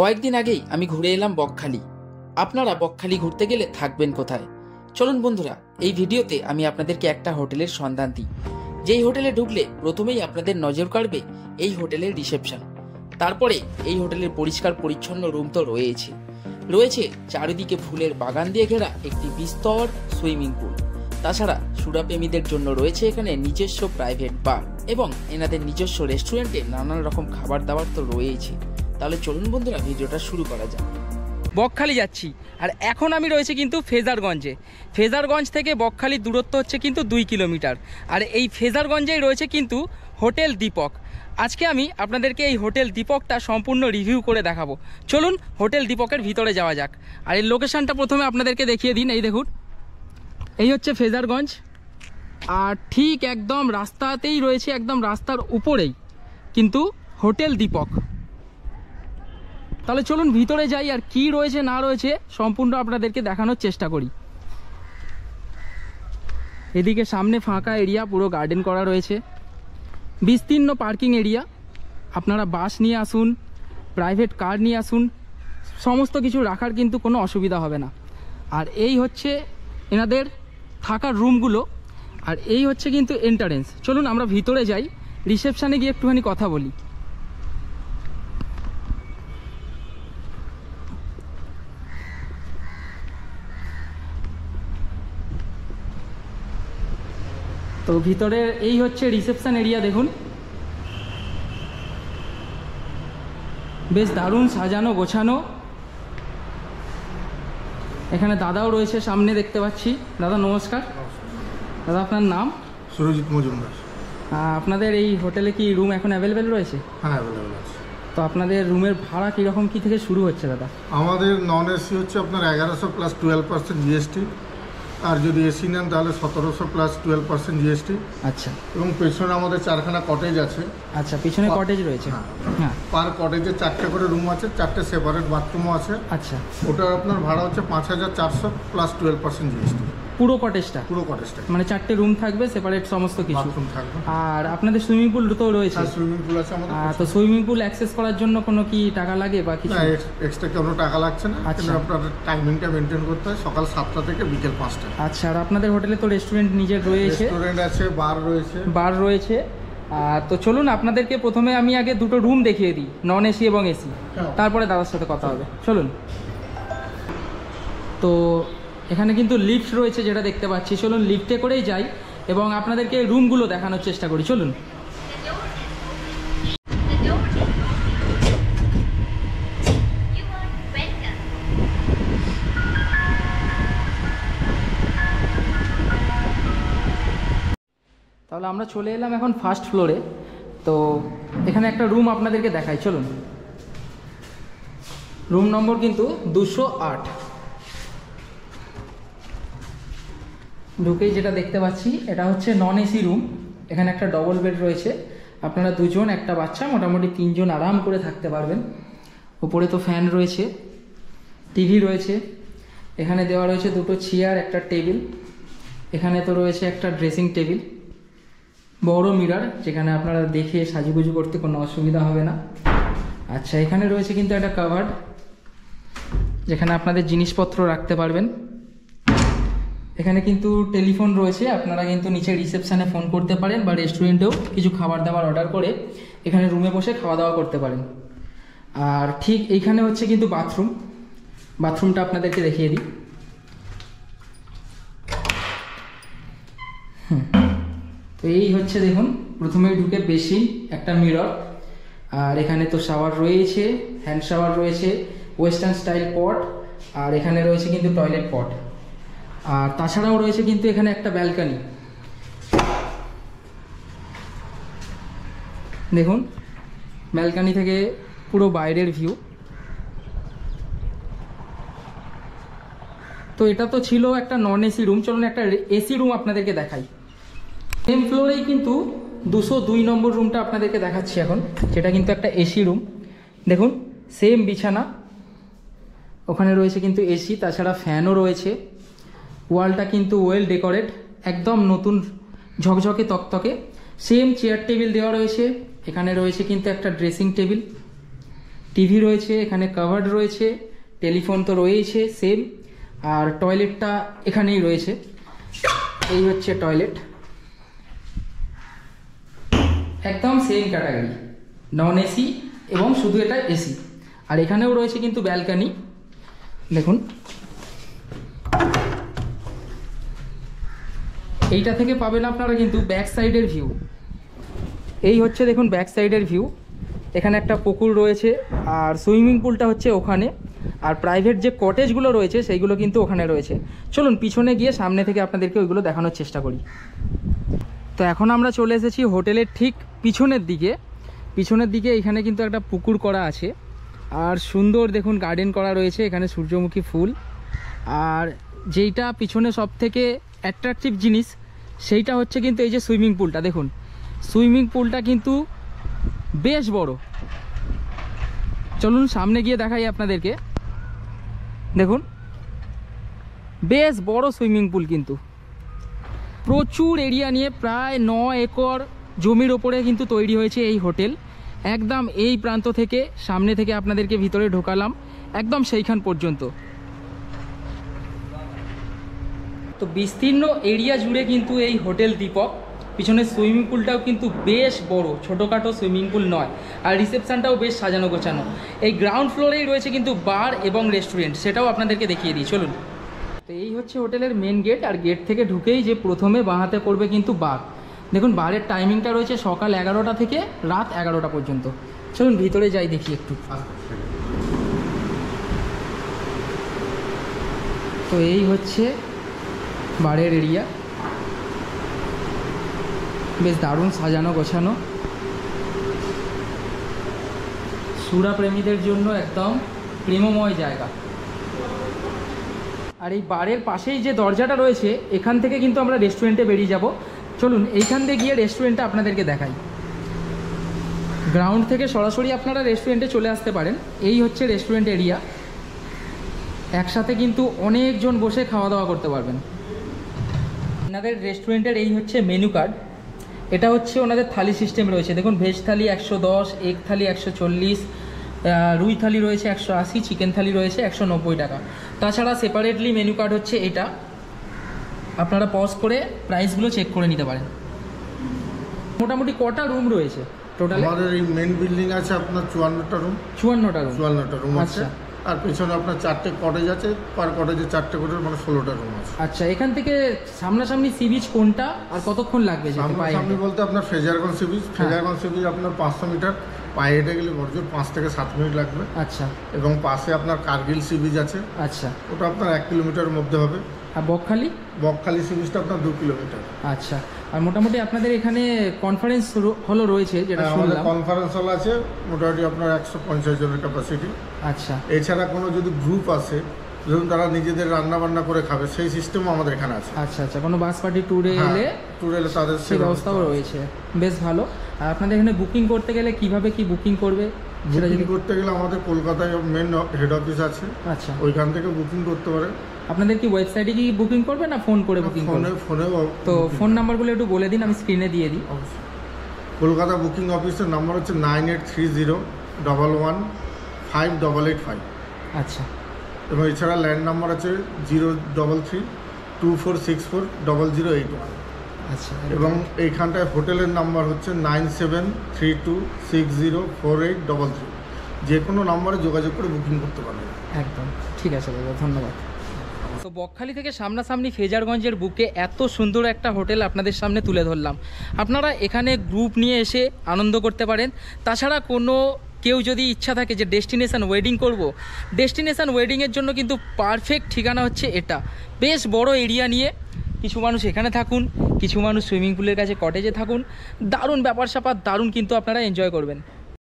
কয়েকদিন আগেই আমি ঘুরে এলাম বকখালি। আপনারা বকখালি ঘুরতে গেলে থাকবেন কোথায়? চলুন বন্ধুরা, এই ভিডিওতে আমি আপনাদেরকে একটা হোটেলের সন্ধান দিই, যেই হোটেলে ঢুকলে প্রথমেই আপনাদের নজর কাড়বে এই হোটেলের রিসেপশন। তারপরে এই হোটেলের পরিষ্কার পরিচ্ছন্ন রুম তো রয়েছে চারিদিকে ফুলের বাগান দিয়ে ঘেরা একটি বিস্তর সুইমিং পুল। তাছাড়া সুরাপ্রেমীদের জন্য রয়েছে এখানে নিজস্ব প্রাইভেট বার এবং এনাদের নিজস্ব রেস্টুরেন্টে নানান রকম খাবার দাবার তো রয়েছে। তাহলে চলুন বন্ধুরা, ভিডিওটা শুরু করা যাক। বকখালি যাচ্ছি, আর এখন আমি রয়েছে কিন্তু ফেজারগঞ্জে। ফেজারগঞ্জ থেকে বকখালির দূরত্ব হচ্ছে কিন্তু 2 কিলোমিটার। আর এই ফেজারগঞ্জেই রয়েছে কিন্তু হোটেল দীপক। আজকে আমি আপনাদেরকে এই হোটেল দীপকটা সম্পূর্ণ রিভিউ করে দেখাবো। চলুন হোটেল দীপকের ভিতরে যাওয়া যাক। আর এই লোকেশানটা প্রথমে আপনাদেরকে দেখিয়ে দিন। এই দেখুন, এই হচ্ছে ফেজারগঞ্জ, আর ঠিক একদম রাস্তাতেই রয়েছে, একদম রাস্তার উপরেই কিন্তু হোটেল দীপক। তাহলে চলুন ভিতরে যাই, আর কি রয়েছে না রয়েছে সম্পূর্ণ আপনাদেরকে দেখানোর চেষ্টা করি। এদিকে সামনে ফাঁকা এরিয়া, পুরো গার্ডেন করা রয়েছে, বিস্তীর্ণ পার্কিং এরিয়া। আপনারা বাস নিয়ে আসুন, প্রাইভেট কার নিয়ে আসুন, সমস্ত কিছু রাখার কিন্তু কোনো অসুবিধা হবে না। আর এই হচ্ছে এনাদের থাকার রুমগুলো, আর এই হচ্ছে কিন্তু এন্ট্রান্স। চলুন আমরা ভিতরে যাই, রিসেপশানে গিয়ে একটুখানি কথা বলি। তো ভিতরে এই হচ্ছে রিসেপশন এরিয়া। দেখুন বেশ দারুণ সাজানো গোছানো। এখানে দাদাও রয়েছে সামনে, দেখতে পাচ্ছি। দাদা নমস্কার। দাদা আপনার নাম? সুরজিৎ মজুমদার। আপনাদের এই হোটেলে কি রুম এখন অ্যাভেলেবেল রয়েছে? হ্যাঁ, অ্যাভেলেবেল আছে। তো আপনাদের রুমের ভাড়া কীরকম কী থেকে শুরু হচ্ছে দাদা? আমাদের নন এসি হচ্ছে আপনার 1100 প্লাস 12% জিএসটি, আর যদি এসি নেন তাহলে 1700 প্লাস 12% জিএসটি। আচ্ছা। এবং পেছনে আমাদের 4খানা কটেজ আছে। আচ্ছা, পিছনে কটেজ রয়েছে। হ্যাঁ, পার কটেজে 4টে করে রুম আছে, 4টে সেপারেট বাথরুমও আছে। আচ্ছা। ওটার আপনার ভাড়া হচ্ছে 5400 প্লাস 12% জিএসটি। পুরো কটেজটা? পুরো কটেজটা, মানে 4টে রুম থাকবে, সেপারেট সমস্ত কিছু বাথরুম থাকবে। আর আপনাদের সুইমিং পুল তো রয়েছে? সুইমিং পুল আছে আমাদের। তো সুইমিং পুল অ্যাক্সেস করার জন্য কোনো কি টাকা লাগে বা কিছু? না, এক্সট্রা কোনো টাকা লাগছে না। কিন্তু আপনার টাইমিংটা মেনটেন করতে হয়, সকাল 7টা থেকে বিকেল 5টা। আচ্ছা। আর আপনাদের হোটেলে তো রেস্টুরেন্ট নিজের রয়েছে? রেস্টুরেন্ট আছে, বার রয়েছে। তো চলুন আপনাদেরকে প্রথমে আমি আগে দুটো রুম দেখিয়ে দিই, নন এসি এবং এসি, তারপরে দাদার সাথে কথা হবে। চলুন। তো এখানে কিন্তু লিফট রয়েছে যেটা দেখতে পাচ্ছি। চলুন লিফটে করেই যাই এবং আপনাদেরকে রুমগুলো দেখানোর চেষ্টা করি। চলুন। তাহলে আমরা চলে এলাম এখন ফার্স্ট ফ্লোরে। তো এখানে একটা রুম আপনাদেরকে দেখাই, চলুন। রুম নম্বর কিন্তু 208। ঢুকেই যেটা দেখতে পাচ্ছি এটা হচ্ছে নন এসি রুম। এখানে একটা ডবল বেড রয়েছে, আপনারা দুজন একটা বাচ্চা মোটামুটি 3 জন আরাম করে থাকতে পারবেন। উপরে তো ফ্যান রয়েছে, টিভি রয়েছে, এখানে দেওয়া রয়েছে দুটো চেয়ার, একটা টেবিল। এখানে তো রয়েছে একটা ড্রেসিং টেবিল, বড় মিরর, যেখানে আপনারা দেখে সাজুগুজু করতে কোনো অসুবিধা হবে না। আচ্ছা, এখানে রয়েছে কিন্তু একটা কাভার্ড, যেখানে আপনাদের জিনিসপত্র রাখতে পারবেন। এখানে কিন্তু টেলিফোন রয়েছে, আপনারা কিন্তু নিচে রিসেপশানে ফোন করতে পারেন বা রেস্টুরেন্টেও কিছু খাবার দাবার অর্ডার করে এখানে রুমে বসে খাওয়া দাওয়া করতে পারেন। আর ঠিক এইখানে হচ্ছে কিন্তু বাথরুমটা আপনাদেরকে দেখিয়ে দিই। তো এই হচ্ছে, দেখুন প্রথমেই ঢুকে বেসিন, একটা মিরর, আর এখানে তো শাওয়ার রয়েছে, হ্যান্ড শাওয়ার রয়েছে, ওয়েস্টার্ন স্টাইল পট, আর এখানে রয়েছে কিন্তু টয়লেট পট। আর তাছাড়াও রয়েছে কিন্তু এখানে একটা ব্যালকনি। দেখুন ব্যালকনি থেকে পুরো বাইরের ভিউ। তো এটা তো ছিল একটা নন এসি রুম, চলুন একটা এসি রুম আপনাদেরকে দেখাই। সেম ফ্লোরেই কিন্তু 202 নম্বর রুমটা আপনাদেরকে দেখাচ্ছি এখন, যেটা কিন্তু একটা এসি রুম। দেখুন সেম বিছানা, ওখানে রয়েছে কিন্তু এসি, তাছাড়া ফ্যানও রয়েছে। ওয়ালটা কিন্তু ওয়েল ডেকোরেট, একদম নতুন ঝকঝকে তকতকে। সেম চেয়ার টেবিল দেওয়া রয়েছে, এখানে রয়েছে কিন্তু একটা ড্রেসিং টেবিল, টিভি রয়েছে, এখানে কাভার্ড রয়েছে, টেলিফোন তো রয়েছে সেম, আর টয়লেটটা এখানেই রয়েছে। এই হচ্ছে টয়লেট, একদম সেম ক্যাটাগরি, নন এসি এবং শুধু এটা এসি। আর এখানেও রয়েছে কিন্তু ব্যালকানি, দেখুন এইটা থেকে পাবেন আপনারা কিন্তু ব্যাক সাইডের ভিউ। এই হচ্ছে দেখুন ব্যাক সাইডের ভিউ, এখানে একটা পুকুর রয়েছে আর সুইমিং পুলটা হচ্ছে ওখানে, আর প্রাইভেট যে কটেজগুলো রয়েছে সেইগুলো কিন্তু ওখানে রয়েছে। চলুন পিছনে গিয়ে সামনে থেকে আপনাদেরকে ওইগুলো দেখানোর চেষ্টা করি। তো এখন আমরা চলে এসেছি হোটেলের ঠিক পিছনের দিকে। এখানে কিন্তু একটা পুকুর করা আছে আর সুন্দর দেখুন গার্ডেন করা রয়েছে, এখানে সূর্যমুখী ফুল। আর যেইটা পিছনে সব থেকে অ্যাট্রাকটিভ জিনিস সেইটা হচ্ছে কিন্তু এই যে সুইমিং পুলটা, দেখুন সুইমিং পুলটা কিন্তু বেশ বড়। চলুন সামনে গিয়ে দেখাই আপনাদেরকে, দেখুন বেশ বড় সুইমিং পুল, কিন্তু প্রচুর এরিয়া নিয়ে প্রায় 9 একর জমির ওপরে কিন্তু তৈরি হয়েছে এই হোটেল। একদম এই প্রান্ত থেকে সামনে থেকে আপনাদেরকে ভিতরে ঢোকালাম একদম সেইখান পর্যন্ত। তো বিস্তীর্ণ এরিয়া জুড়ে কিন্তু এই হোটেল দীপক। পিছনে সুইমিং পুলটাও কিন্তু বেশ বড়, ছোটোখাটো সুইমিং পুল নয়। আর রিসেপশনটাও বেশ সাজানো গোছানো। এই গ্রাউন্ড ফ্লোরেই রয়েছে কিন্তু বার এবং রেস্টুরেন্ট, সেটাও আপনাদেরকে দেখিয়ে দিই চলুন। তো এই হচ্ছে হোটেলের মেন গেট, আর গেট থেকে ঢুকেই যে প্রথমে বাঁহাতে পড়বে কিন্তু বার। দেখুন বারের টাইমিংটা রয়েছে সকাল 11টা থেকে রাত 11টা পর্যন্ত। চলুন ভিতরে যাই দেখি একটু। তো এই হচ্ছে বারের এরিয়া, বেশ দারুণ সাজানো গোছানো, সুরা প্রেমীদের জন্য একদম প্রেমময় জায়গা। আর এই বারের পাশেই যে দরজাটা রয়েছে এখান থেকে কিন্তু আমরা রেস্টুরেন্টে বেরিয়ে যাব। চলুন এইখান থেকে গিয়ে রেস্টুরেন্টটা আপনাদেরকে দেখাই। গ্রাউন্ড থেকে সরাসরি আপনারা রেস্টুরেন্টে চলে আসতে পারেন। এই হচ্ছে রেস্টুরেন্ট এরিয়া, একসাথে কিন্তু অনেকজন বসে খাওয়া দাওয়া করতে পারবেন। ওনাদের রেস্টুরেন্টের এই হচ্ছে মেনু কার্ড, এটা হচ্ছে ওনাদের থালি সিস্টেম রয়েছে। দেখুন ভেজ থালি 110, এগ থালি 140, রুই থালি রয়েছে 180, চিকেন থালি রয়েছে 190 টাকা। তাছাড়া সেপারেটলি মেনু কার্ড হচ্ছে এটা, আপনারা পজ করে প্রাইসগুলো চেক করে নিতে পারেন। মোটামুটি কটা রুম রয়েছে টোটাল? আমাদের এই মেন বিল্ডিং আছে আপনার 54টা রুম। 54টা রুম আছে। আর পেছনে আপনার 4টে কটেজ আছে, পার কটেজে 4টে করে, মানে 16টা রুম আছে। আচ্ছা, এখান থেকে সামনাসামনি সি বিচ কোনটা আর কতক্ষণ লাগবে? সামনাসামনি বলতে আপনার Fraserganj sea beach. Fraserganj sea beach আপনার 500 মিটার, পায়ে হেঁটে গেলে বড়জোর 5 থেকে 7 মিনিট লাগবে। আচ্ছা। এবং পাশে আপনার কার্গিল সি বিচ আছে। আচ্ছা। ওটা আপনার 1 কিলোমিটারের মধ্যে হবে। আর বকখালি সি বিচটা আপনার 2 কিলোমিটার। আচ্ছা। আর মোটামুটি আপনাদের এখানে কনফারেন্স হলও রয়েছে, যেটা শুনলাম। কনফারেন্স হল আছে মোটামুটি আপনার 150 জনের ক্যাপাসিটি। আচ্ছা। এছাড়া কোনো যদি গ্রুপ আসে, ধরুন তারা নিজেদের রান্না বান্না করে খাবে, সেই সিস্টেমও আমাদের এখানে আছে। আচ্ছা আচ্ছা, কোনো বাস পার্টি ট্যুরে এলে তাদের সেই ব্যবস্থাও রয়েছে, বেশ ভালো। আর আপনাদের এখানে বুকিং করতে গেলে কিভাবে কি বুকিং করবে? সেটা যদি করতে গেলে আমাদের কলকাতায় মেন হেড অফিস আছে। আচ্ছা, ওইখান থেকে বুকিং করতে পারে। আপনাদের কি ওয়েবসাইটে কি বুকিং করবে না ফোন করে বুকিং করবে? ফোনেও। তো ফোন নাম্বারগুলো একটু বলে দিন, আমি স্ক্রিনে দিয়ে দিই। কলকাতা বুকিং অফিসের নাম্বার হচ্ছে 9830115885। আচ্ছা। এবং এছাড়া ল্যান্ড নাম্বার আছে 03324640081। আচ্ছা। এবং এইখানটায় হোটেলের নাম্বার হচ্ছে 9732604833। যে কোনো নাম্বারে যোগাযোগ করে বুকিং করতে পারবেন। একদম ঠিক আছে দাদা, ধন্যবাদ। তো বকখালি থেকে সামনাসামনি ফ্রেজারগঞ্জের বুকে এত সুন্দর একটা হোটেল আপনাদের সামনে তুলে ধরলাম। আপনারা এখানে গ্রুপ নিয়ে এসে আনন্দ করতে পারেন। তাছাড়া কোনো কেউ যদি ইচ্ছা থাকে যে ডেস্টিনেশন ওয়েডিং করব, ডেস্টিনেশন ওয়েডিংয়ের জন্য কিন্তু পারফেক্ট ঠিকানা হচ্ছে এটা। বেশ বড় এরিয়া নিয়ে কিছু মানুষ এখানে থাকুন, কিছু মানুষ সুইমিং পুলের কাছে কটেজে থাকুন, দারুণ ব্যাপার স্যাপার, দারুণ কিন্তু আপনারা এনজয় করবেন।